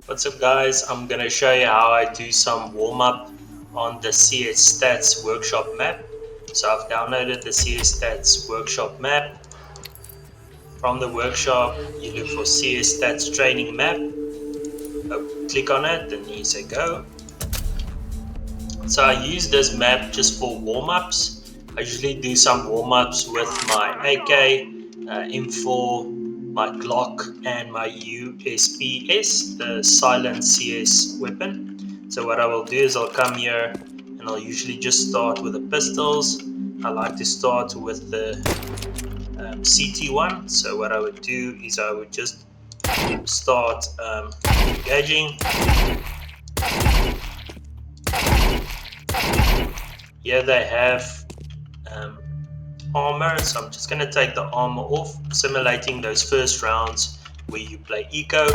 What's up guys, I'm going to show you how I do some warm-up on the CSStats workshop map. So I've downloaded the CSStats workshop map. From the workshop you look for CSStats training map, click on it and you say go. So I use this map just for warm-ups. I usually do some warm-ups with my AK, M4, my Glock and my USP-S, the silent CS weapon. So what I will do is I'll come here and I'll usually just start with the pistols. I like to start with the CT1. So what I would do is I would just start engaging. Here they have armor, so I'm just going to take the armor off, simulating those first rounds where you play eco.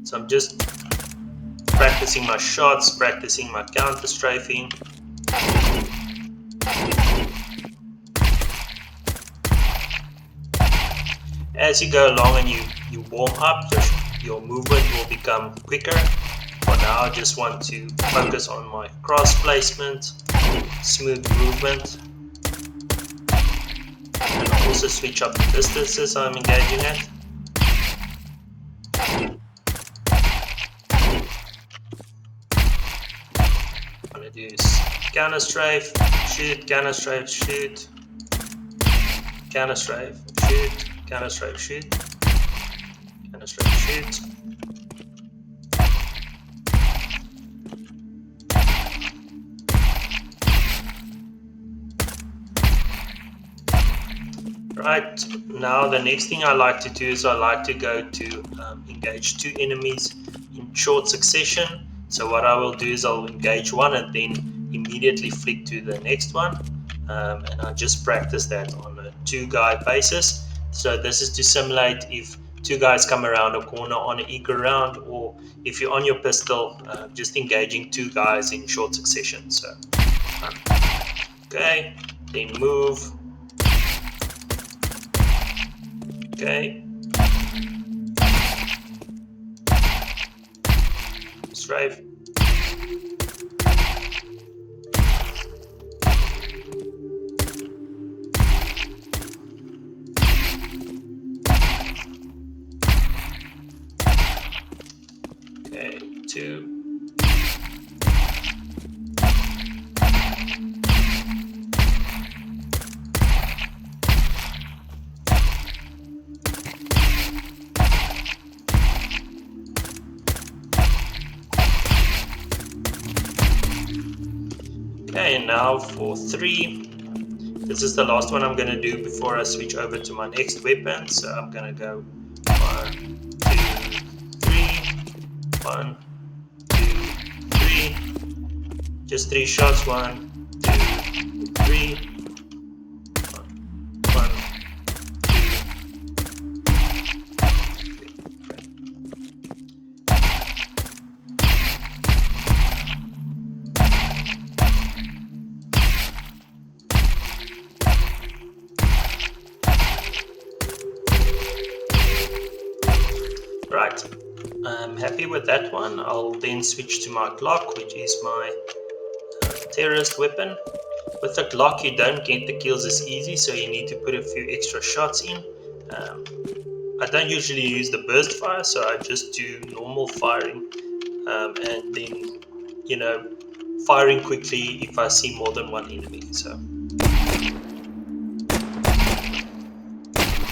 So I'm just practicing my shots, practicing my counter strafing. As you go along and you warm up, your movement will become quicker. For now I just want to focus on my cross placement, smooth movement, and I'll also switch up the distances I'm engaging at. I'm going to do counter strafe, shoot, counter strafe, shoot, counter strafe, shoot, counter strafe, shoot, counter strafe, shoot. Right, now the next thing I like to do is I like to go to engage two enemies in short succession. So what I will do is I'll engage one and then immediately flick to the next one, and I just practice that on a two-guy basis. So this is to simulate if two guys come around a corner on an eco round, or if you're on your pistol, just engaging two guys in short succession. So okay, then move. Okay, strafe. Okay, two. Okay, and now for 3. This is the last one I'm going to do before I switch over to my next weapon. So I'm going to go 1, 2, 3, 1, 2, 3. Just 3 shots. 1, 2, 3. 1, 2. Right, I'm happy with that one. I'll then switch to my Glock, which is my terrorist weapon. With the Glock you don't get the kills as easy, so you need to put a few extra shots in. I don't usually use the burst fire, so I just do normal firing, and then, you know, firing quickly if I see more than one enemy. So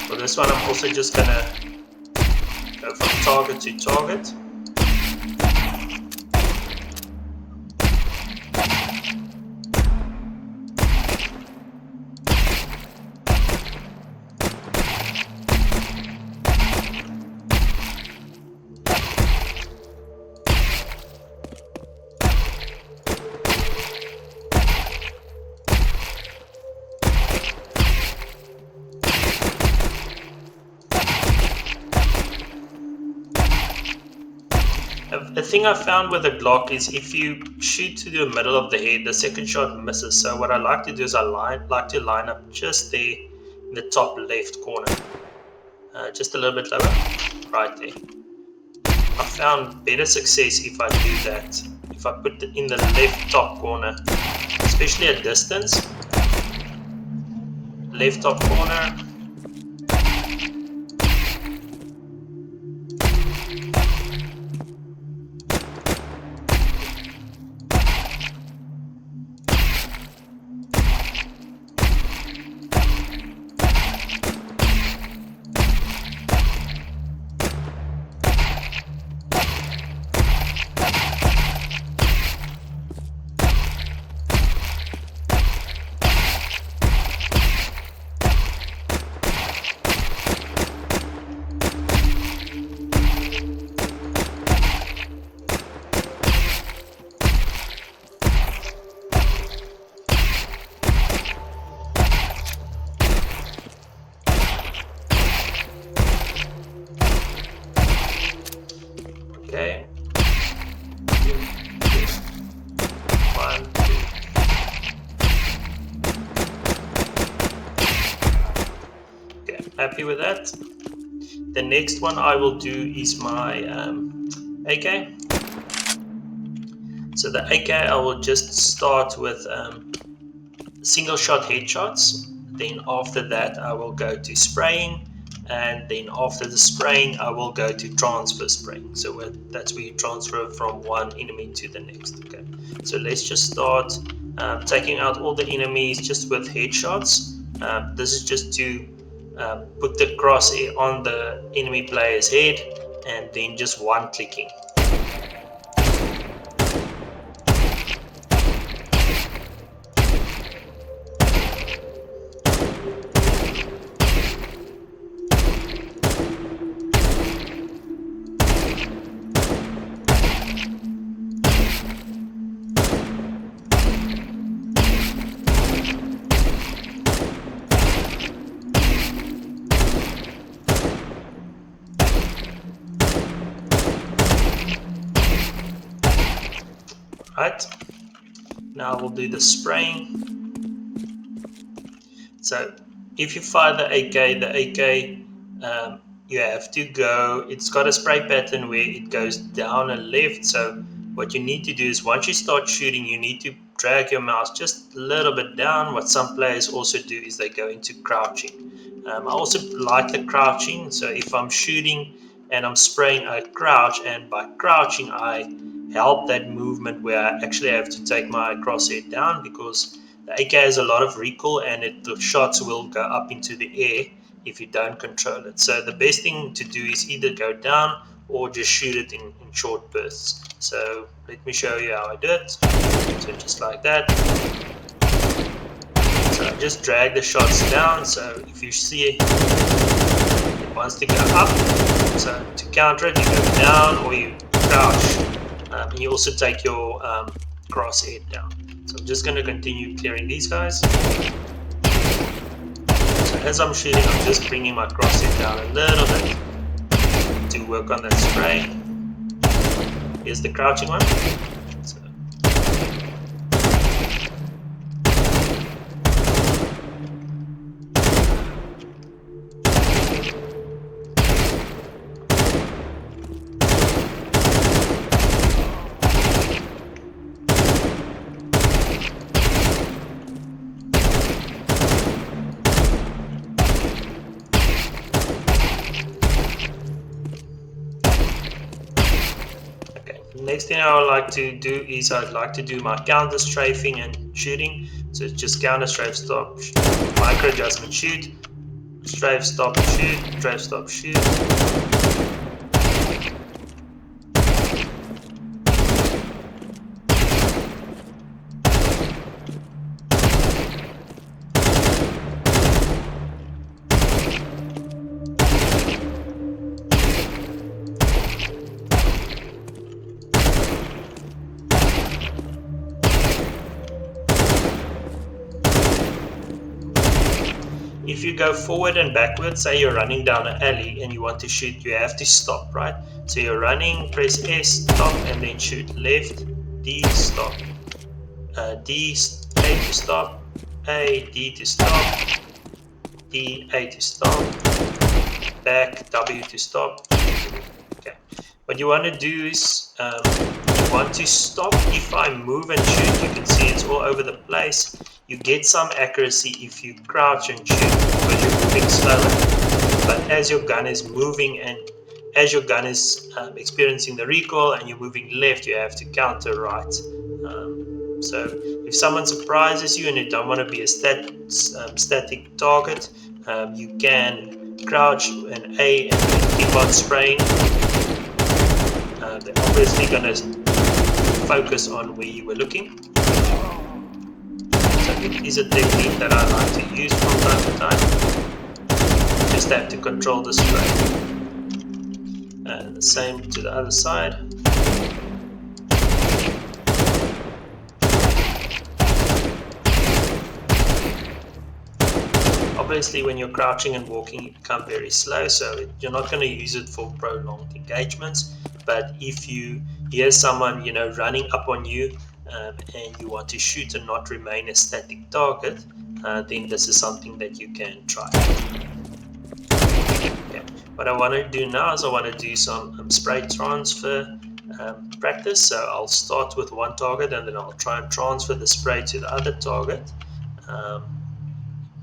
for this one I'm also just gonna go from target to target. The thing I found with the Glock is if you shoot to the middle of the head, the second shot misses. So what I like to do is I like to line up just there in the top left corner. just a little bit lower, right there. I found better success if I do that. If I put it in the left top corner, especially at distance, left top corner. Okay. 1, 2. Okay, happy with that. The next one I will do is my AK. So the AK I will just start with single shot headshots. Then after that I will go to spraying, and then after the spraying I will go to transfer spraying. So that's where you transfer from one enemy to the next. Okay, so let's just start taking out all the enemies just with headshots. This is just to put the crosshair on the enemy player's head, and then just one clicking. Right, now we'll do the spraying. So if you fire the AK, you have to go, it's got a spray pattern where it goes down and left. So what you need to do is once you start shooting, you need to drag your mouse just a little bit down. What some players also do is they go into crouching. I also like the crouching, so if I'm shooting and I'm spraying, I crouch, and by crouching I help that movement where I actually have to take my crosshair down, because the AK has a lot of recoil and the shots will go up into the air if you don't control it. So the best thing to do is either go down or just shoot it in short bursts. So let me show you how I do it. So just like that. So I just drag the shots down. So if you see it wants to go up, so to counter it you go down or you crouch, and you also take your crosshair down. So I'm just going to continue clearing these guys. So as I'm shooting, I'm just bringing my crosshair down a little bit to work on that spray. Here's the crouching one. So, next thing I would like to do is I'd like to do my counter strafing and shooting. So it's just counter, strafe, stop, micro adjustment, shoot, strafe, stop, shoot, strafe, stop, shoot. If you go forward and backwards, say you're running down an alley and you want to shoot, you have to stop, right? So you're running, press S, stop, and then shoot. Left, D, stop. D, A to stop. A, D to stop. D, A to stop. back, W to stop. Okay. What you want to do is you want to stop. If I move and shoot, you can see it's all over the place. You get some accuracy if you crouch and shoot because you're moving slower. But as your gun is moving and as your gun is experiencing the recoil and you're moving left, you have to counter right. So if someone surprises you and you don't want to be a static target, you can crouch and A and keep on spraying. They're obviously going to focus on where you were looking. So it is a technique that I like to use from time to time. Just have to control the spray. And the same to the other side. Obviously, when you're crouching and walking, you become very slow, so you're not going to use it for prolonged engagements. But if you hear someone, running up on you and you want to shoot and not remain a static target, then this is something that you can try. Okay. What I want to do now is I want to do some spray transfer practice. So I'll start with one target and then I'll try and transfer the spray to the other target.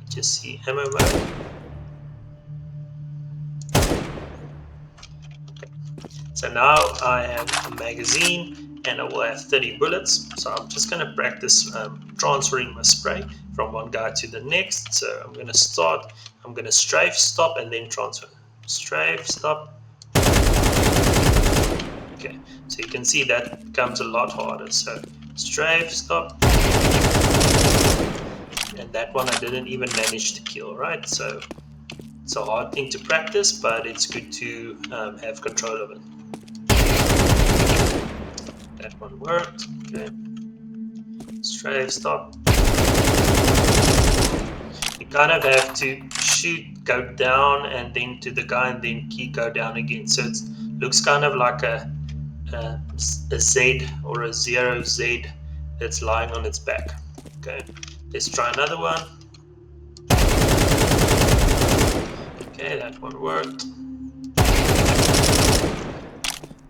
Just see ammo mode. Okay. So now I have a magazine and I will have 30 bullets. So I'm just going to practice transferring my spray from one guy to the next. So I'm going to start, I'm going to strafe, stop, and then transfer. Strafe, stop. Okay, so you can see that becomes a lot harder. So strafe, stop. And that one I didn't even manage to kill, right? So it's a hard thing to practice, but it's good to have control of it. That one worked. Okay. Strafe, stop. You kind of have to shoot, go down, and then to the guy, and then go down again. So it looks kind of like a Z or a 0Z that's lying on its back. Okay. Let's try another one. Okay, that one worked.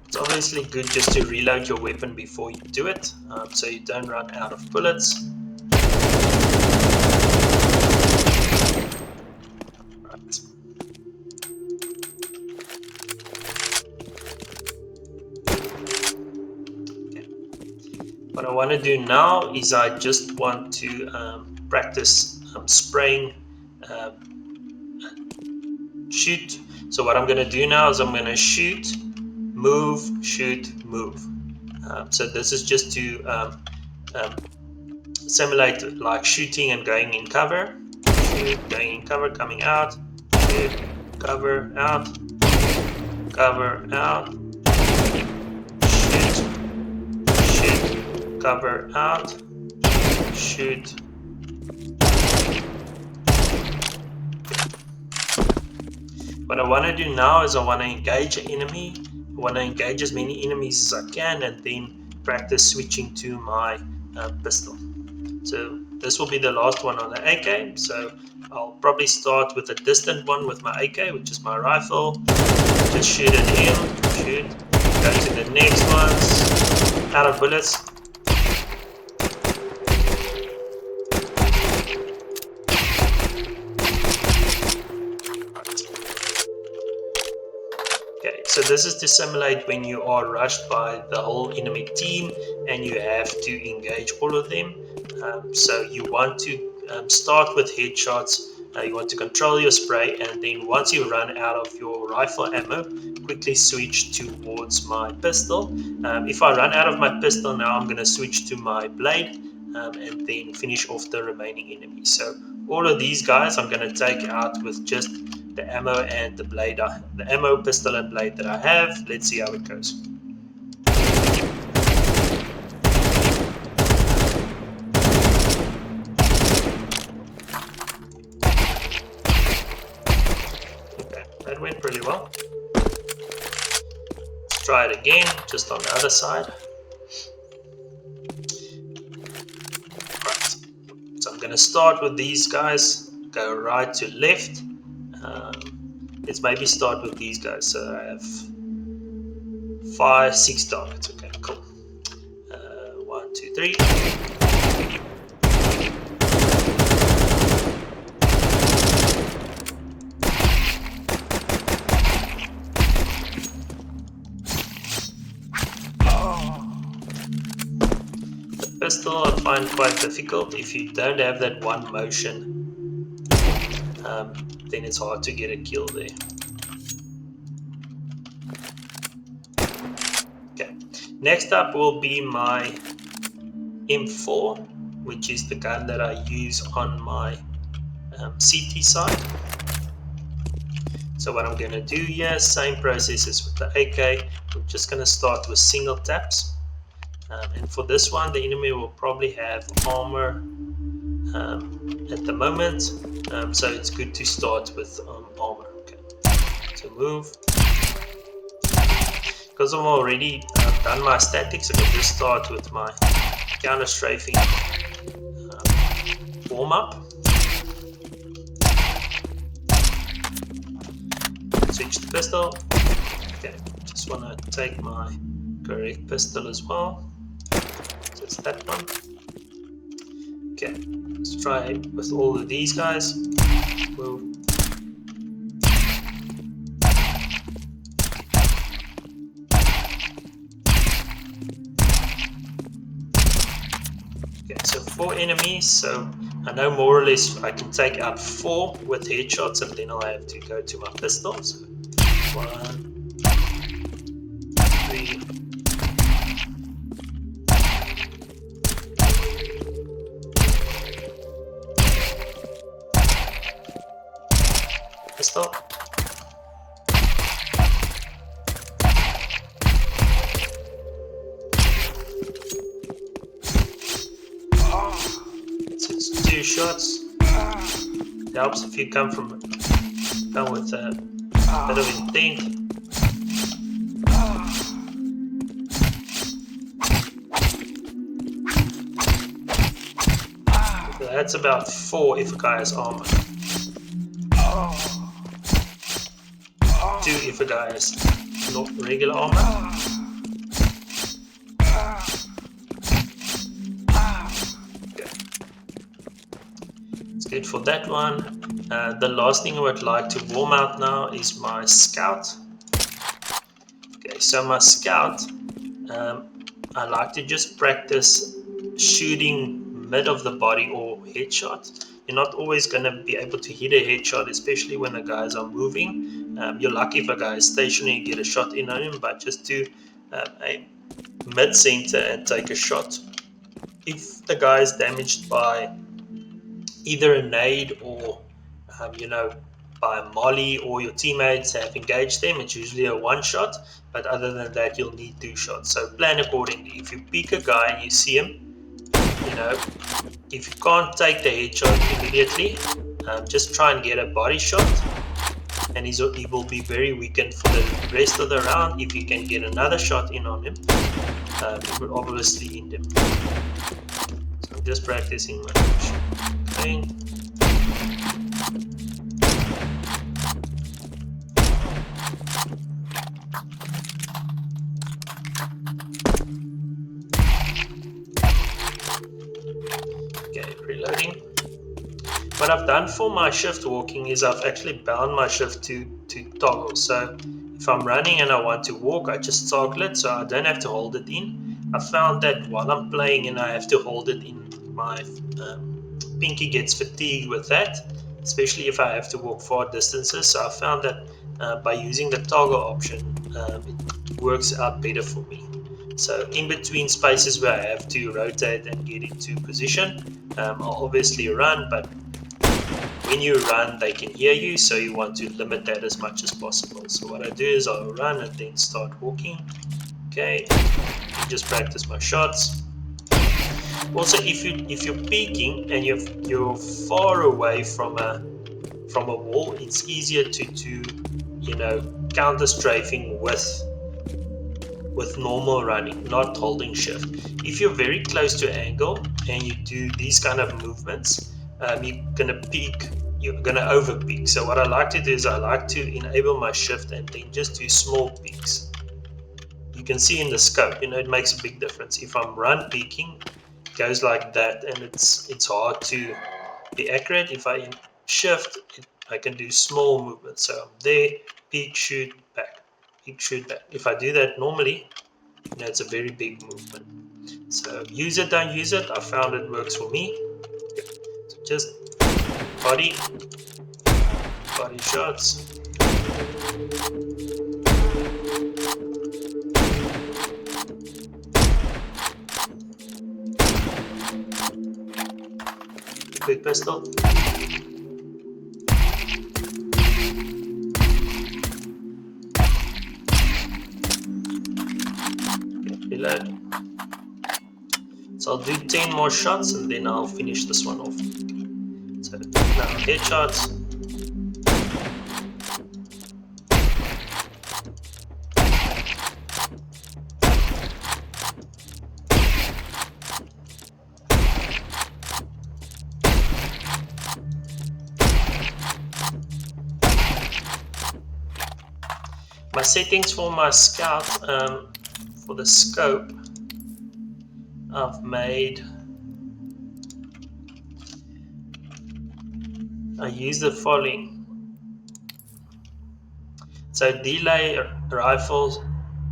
It's obviously good just to reload your weapon before you do it, so you don't run out of bullets. Right. Okay. What I want to do now is I just want to practice spraying shoot. So what I'm going to do now is I'm going to shoot, move, shoot, move. So this is just to simulate like shooting and going in cover. Shoot, going in cover, coming out. Shoot, cover, out. Cover, out. Shoot, shoot, cover, out. Shoot. What I want to do now is I want to engage an enemy. I want to engage as many enemies as I can and then practice switching to my pistol. So this will be the last one on the AK. So I'll probably start with a distant one with my AK, which is my rifle. Just shoot it in, shoot. Go to the next ones. Out of bullets. Okay, so this is to simulate when you are rushed by the whole enemy team and you have to engage all of them. So you want to start with headshots. You want to control your spray, and then once you run out of your rifle ammo, quickly switch towards my pistol. If I run out of my pistol now, I'm going to switch to my blade and then finish off the remaining enemies. So all of these guys I'm going to take out with just the ammo and the blade, the ammo, pistol, and blade that I have. Let's see how it goes. Okay, that went pretty well. Let's try it again, just on the other side. Right. So I'm going to start with these guys, go right to left. let's maybe start with these guys. So I have 5, 6 targets. Okay, cool. 1, 2, 3. Pistol I find quite difficult. If you don't have that one motion, then it's hard to get a kill there. Okay, next up will be my M4, which is the gun that I use on my CT side. So what I'm going to do here, same process as with the AK. We're just going to start with single taps. And for this one, the enemy will probably have armor at the moment, so it's good to start with armor. Okay, so move. Because I've already done my statics, I can just start with my counter strafing warm up. Switch to pistol. Okay, just want to take my correct pistol as well. So it's that one. Okay, let's try with all of these guys. Move. Okay, so 4 enemies, so I know more or less I can take out 4 with headshots, and then I have to go to my pistol. So 1, 3. Pistol. So it's 2 shots. It helps if you come with a bit of intent. So that's about 4 if a guy has armor. 2 if a guy has not regular armor. Okay. It's good for that one. The last thing I would like to warm out now is my Scout. Okay, so my Scout, I like to just practice shooting mid of the body or headshot. You're not always going to be able to hit a headshot, especially when the guys are moving. You're lucky if a guy is stationary, you get a shot in on him, but just do aim mid-center and take a shot. If the guy is damaged by either a nade or, by a molly, or your teammates have engaged them, it's usually a 1 shot, but other than that, you'll need 2 shots. So plan accordingly. If you pick a guy and you see him, if you can't take the headshot immediately, just try and get a body shot, and he will be very weakened for the rest of the round. If you can get another shot in on him, it will obviously end him. So I'm just practicing my thing. Okay, reloading. What I've done for my shift walking is I've actually bound my shift to toggle. So if I'm running and I want to walk, I just toggle it so I don't have to hold it in. I found that while I'm playing and I have to hold it in, my pinky gets fatigued with that, especially if I have to walk far distances. So I found that by using the toggle option, it works out better for me. So in between spaces where I have to rotate and get into position, I'll obviously run, but when you run, they can hear you, so you want to limit that as much as possible. So what I do is I'll run and then start walking. Okay, just practice my shots. Also, if you're peeking and you're far away from a wall, it's easier to do counter strafing with normal running, not holding shift. If you're very close to angle and you do these kind of movements, you're gonna peek, you're going to over peek. So what I like to do is I like to enable my shift and then just do small peeks. You can see in the scope, it makes a big difference. If I'm run peeking, it goes like that, and it's hard to be accurate. If I shift, I can do small movements. So I'm there, peek, shoot, back, peek, shoot, back. If I do that normally, it's a very big movement. So use it, don't use it. I found it works for me. So just body shots. Quick pistol. Reload. So I'll do 10 more shots and then I'll finish this one off. So now headshots. My settings for my Scout, for the scope, I use the following. So delay rifles,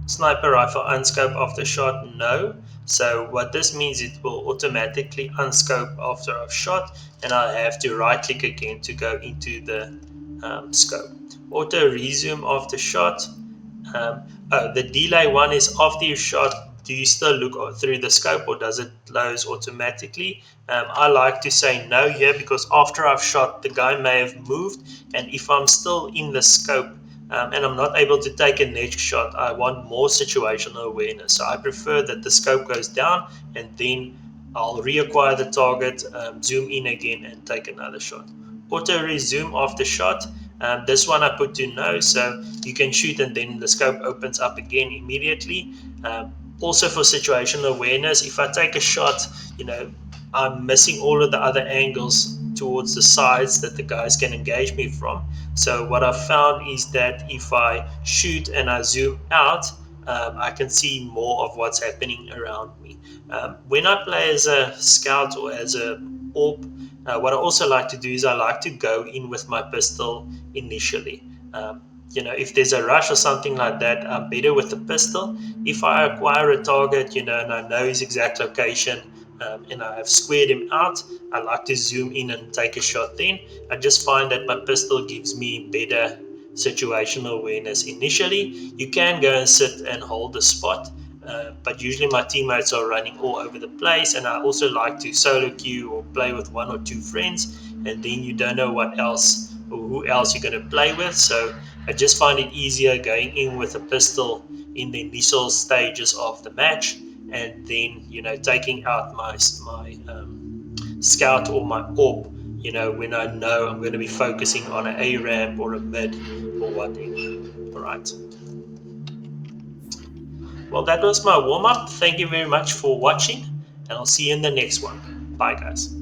sniper rifle unscope after shot, no. So what this means, it will automatically unscope after I've shot, and I have to right click again to go into the scope. Auto resume after shot. The delay one is after you shot, do you still look through the scope or does it close automatically? I like to say no here because after I've shot, the guy may have moved, and if I'm still in the scope and I'm not able to take a next shot, I want more situational awareness. So I prefer that the scope goes down and then I'll reacquire the target, zoom in again and take another shot. Auto resume after shot. This one I put to no, so you can shoot and then the scope opens up again immediately. Also for situational awareness, if I take a shot, I'm missing all of the other angles towards the sides that the guys can engage me from. So what I've found is that if I shoot and I zoom out, I can see more of what's happening around me. When I play as a scout or as a AWP, what I also like to do is I like to go in with my pistol initially. If there's a rush or something like that, I'm better with the pistol. If I acquire a target, and I know his exact location, and I have squared him out, I like to zoom in and take a shot then. I just find that my pistol gives me better situational awareness initially. You can go and sit and hold the spot, but usually my teammates are running all over the place, and I also like to solo queue or play with one or two friends, and then you don't know what else or who else you're going to play with. So I just find it easier going in with a pistol in the initial stages of the match, and then taking out my scout or my AWP, when I know I'm going to be focusing on an A ramp or a mid or whatever. All right. Well, that was my warm-up. Thank you very much for watching, and I'll see you in the next one. Bye, guys.